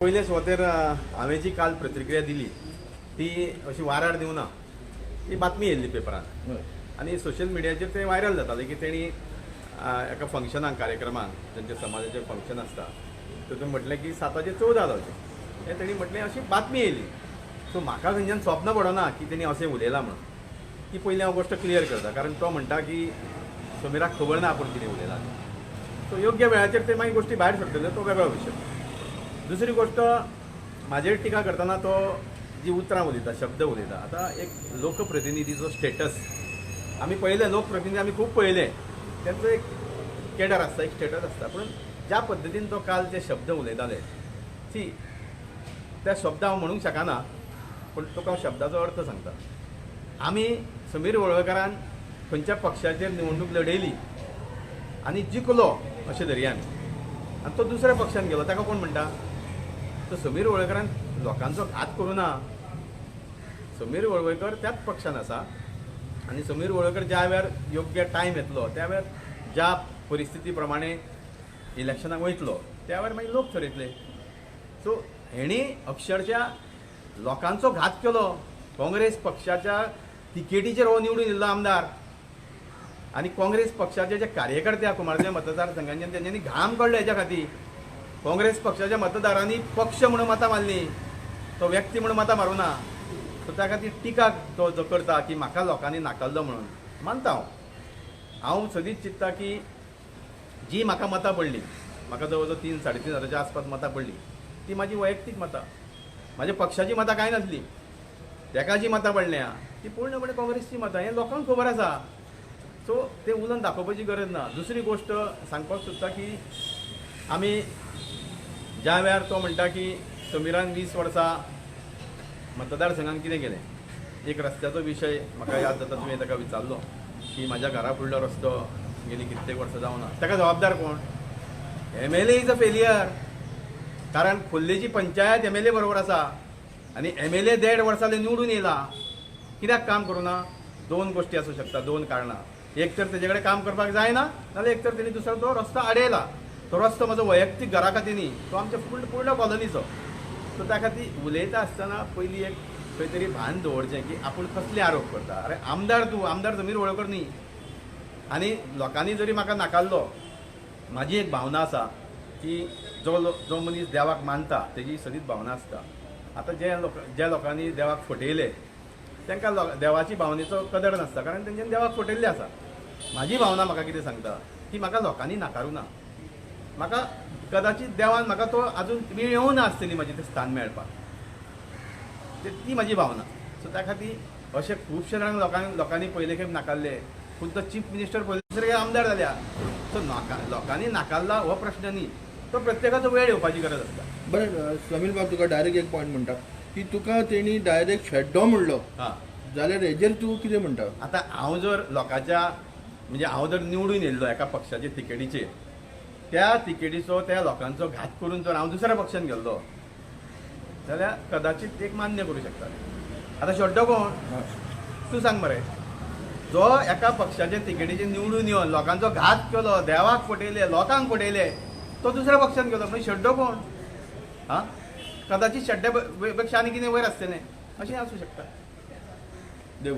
पयले सुवातेर हांवें जी काल प्रतिक्रिया दिली ती अशी वाराड दिवना, ती बातमी येयल्ली पेपरान आनी सोशल मिडियाचेर तें व्हायरल जातालें की तेणी एका फंक्शनाक कार्यक्रमाक तेंचे समाजाचें फंक्शन आसता तितून म्हटलें की 7/14 जावचें हें तेणी म्हटलें अशी बातमी येयली. सो म्हाका खंयच्यान स्वप्न पडना की तेणी अशें उलयलां म्हणून. ती पयलीं हांव गोश्ट क्लियर करता, कारण तो म्हणटा की समीराक खबर ना आपूण कितें उलयलां. सो योग्य वेळाचेर ते मागीर गोश्टी भायर सरतल्यो तो वेगळो विशय. दुसरी गोष्ट, म्हाजेर टिका करतना तो जी उतरां उलयता, शब्द उलयता, आतां एक लोकप्रतिनिधीचो स्टेटस आमी पळयले, लोकप्रतिनिधी आमी खूब पळयले, तेंचो एक कॅडर आसता, एक स्टेटस आसता. पूण ज्या पद्दतीन तो काल ते शब्द उलयताले ती त्या शब्द हांव म्हणूंक शकना, पूण तुका हांव शब्दाचो अर्थ सांगता. आमी समीर वळवयकारान खंयच्या पक्षाचेर निवडणूक लडयली आनी जिखलो अशें धरया आमी, आनी तो दुसऱ्या पक्षान गेलो, ताका कोण म्हणटा? तो समीर वळवयकारान लोकांचो घात करूं ना. समीर वळवयकर त्याच पक्षान आसा आनी समीर वळवयकर ज्या वेळार योग्य टायम येतलो त्या वेळार ज्या परिस्थिती प्रमाणे इलेक्शनाक वयतलो त्या वेळार मागीर लोक थरयतले. सो हेणी अक्षरशः लोकांचो घात केलो. काँग्रेस पक्षाच्या तिकेटीचेर हो निवडून येयल्लो आमदार आनी काँग्रेस पक्षाचे जे कार्यकर्ते कुमारजुव्यां मतदारसंघांच्यान तेंच्यांनी घाम काडलो हेच्या खातीर. काँग्रेस पक्षाच्या मतदारांनी पक्ष म्हणून मतां मारली, तो व्यक्ती म्हणून मतां मारूं ना. सो त्या खातीर टिका तो जो करता की म्हाका लोकांनी नाकारलो म्हणून, मानता हांव सदींच चिंतता की जी म्हाका मतां पडली, म्हाका जवळ जवळ 3-3.5 हजाराच्या आसपास मतां पडली, ती म्हाजी वैयक्तीक मतां, म्हाज्या पक्षाची मतां कांय नासली. ताका जी मतां पडल्या ती पूर्णपणे काँग्रेसची मतां, हें लोकांक खबर आसा. सो ते उलोवन दाखोवपाची गरज ना. दुसरी गोश्ट सांगपाक सोदता की आमी ज्या वेळार तो म्हणटा की समीरान 20 वर्सां मतदारसंघान कितें केलें, एक रस्त्याचो विशय म्हाका याद जाता, तुवें ताका विचारलो की म्हाज्या घरा फुडलो रस्तो गेली कित्येक वर्सां जावना, ताका जबाबदार कोण? MLA is a failure. कारण खोर्लेची पंचायत MLA बरोबर आसा आनी MLA 1.5 वर्सां निवडून येयला, कित्याक काम करूं ना? 2 गोश्टी आसूं शकता, 2 कारणां. एक तर तेजे कडेन काम करपाक जायना, नाजाल्यार एक तर तेणी दुसरो तो रस्तो आडयला. तो रस्तो म्हजो वैयक्तीक घरा खातीर न्ही, तो आमच्या पूर्ण कॉलनीचो. सो त्या खातीर उलयता आसतना पयलीं एक खंय तरी भान दवरचें की आपूण कसले आरोप करता. अरे आमदार तूं, आमदार समीर वळवयकर न्ही. आनी लोकांनी जरी म्हाका नाकारलो, म्हाजी एक भावना आसा की जो मनीस देवाक मानता तेजी सदींच भावना आसता. आतां ज्या लोकांनी देवाक फटयले तांकां देवाची भावनेचो कदर नासता, कारण तेंच्यांनी देवाक फटयल्लें आसा. म्हाजी भावना म्हाका कितें सांगता की म्हाका लोकांनी नाकारूं ना. म्हाका कदाचित देवान म्हाका तो आजून वेळ येवं ना आसतली म्हाजें तें स्थान मेळपाक, ती म्हाजी भावना. सो त्या खातीर अशें खुबशे जाण लोकांनी पयले खेप नाकारले. खुद्द चीफ मिनिस्टर पयले दुसरे आमदार जाल्या. सो लोकांनी नाकारला हो प्रश्न न्ही, तो प्रत्येकाचो वेळ येवपाची गरज आसता. बरें समीर बाब, तुका डायरेक्ट एक पॉयंट म्हणटा की तुका तेणी डायरेक्ट शेड्डो म्हणलो जाल्यार हेजेर तूं कितें म्हणटा? आतां हांव जर लोकांच्या म्हणजे हांव जर निवडून येयल्लो एका पक्षाच्या तिकेटीचेर, त्या तिकेटीचो त्या लोकांचो घात करून जर हांव दुसऱ्या पक्षान गेल्लो जाल्यार कदाचित एक मान्य करूं शकता. आतां शेड्डो कोण? तूं सांग मरे. जो एका पक्षाच्या तिकेटीचेर निवडून येवन लोकांचो घात केलो, देवाक फटयले, लोकांक फटयले, तो दुसऱ्या पक्षान गेलो, म्हणजे शेड्डो कोण? कदाचित शेड्ड्या पेक्षा आनी कितें वयर आसतलें, अशें आसूं शकता.